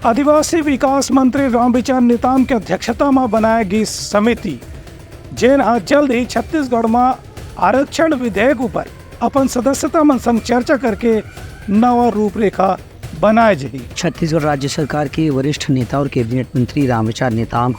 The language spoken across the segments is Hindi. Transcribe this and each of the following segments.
आदिवासी विकास मंत्री रामविचार नेताम की अध्यक्षता में बनाएगी समिति जेन जल्द ही छत्तीसगढ़ में आरक्षण विधेयक ऊपर अपन सदस्यता मन संग चर्चा करके नवा रूपरेखा बनाए जाही। छत्तीसगढ़ राज्य सरकार के वरिष्ठ नेता और कैबिनेट मंत्री रामविचार नेताम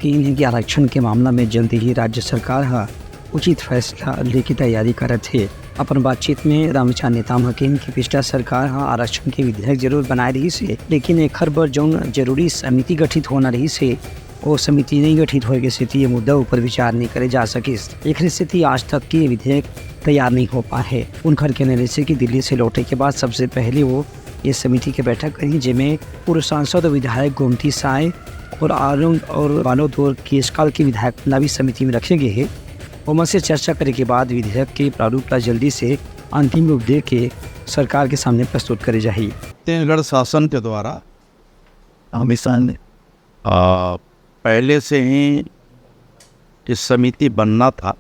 की आरक्षण के मामला में जल्द ही राज्य सरकार उचित फैसला लेके तैयारी करत है। अपन बातचीत में रामविचार नेताम की पिछला सरकार आरक्षण के विधेयक जरूर बनाए रही से, लेकिन एक बर जौन जरूरी समिति गठित होना रही से वो समिति नहीं गठित होए के स्थिति ये मुद्दा ऊपर विचार नहीं करे जा सकिस। एक स्थिति आज तक की विधेयक तैयार नहीं हो पाए है। उनकर कहने रही कि दिल्ली से लौटे के बाद सबसे पहले वो ये समिति की बैठक करी, जिसमें पूर्व सांसद और विधायक गोमती साय और आरुण और बालोद केशकाल के विधायक भी समिति में रखे गए हैं। उनमें से चर्चा करने के बाद विधेयक के प्रारूप जल्दी से अंतिम रूप दे के सरकार के सामने प्रस्तुत करे जाए। छत्तीसगढ़ शासन के द्वारा हमेशा पहले से ही इस समिति बनना था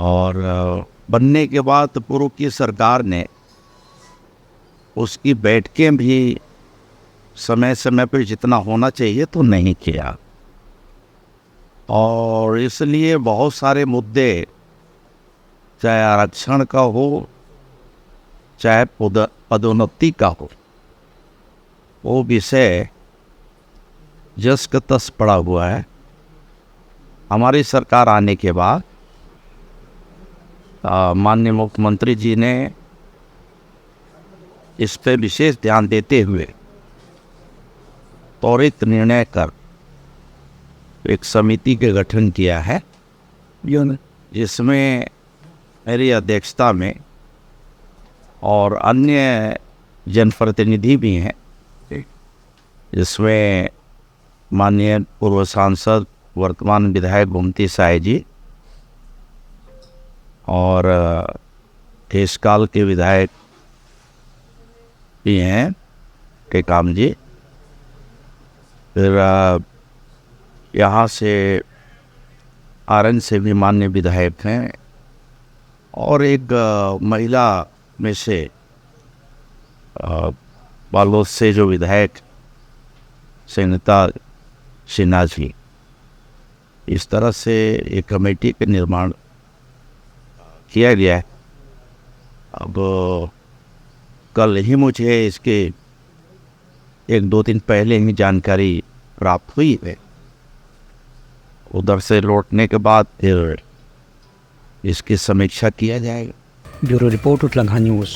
और बनने के बाद पूर्व की सरकार ने उसकी बैठकें भी समय समय पर जितना होना चाहिए तो नहीं किया और इसलिए बहुत सारे मुद्दे चाहे आरक्षण का हो चाहे पदोन्नति का हो वो विषय जस का तस पड़ा हुआ है। हमारी सरकार आने के बाद माननीय मुख्यमंत्री जी ने इस पे विशेष ध्यान देते हुए त्वरित निर्णय कर एक समिति के गठन किया है, जिसमें मेरी अध्यक्षता में और अन्य जनप्रतिनिधि भी हैं, जिसमें माननीय पूर्व सांसद वर्तमान विधायक गोमती साय जी और केशकाल के विधायक भी हैं टेकाम जी, फिर यहाँ से आरन से भी मान्य विधायक हैं और एक महिला में से बालोद से जो विधायक संगीता सिन्हा जी। इस तरह से एक कमेटी का निर्माण किया गया है। अब कल ही मुझे इसके एक दो दिन पहले ही जानकारी प्राप्त हुई है। उधर से लौटने के बाद फिर इसकी समीक्षा किया जाएगा। Bureau report Uttarakhand news.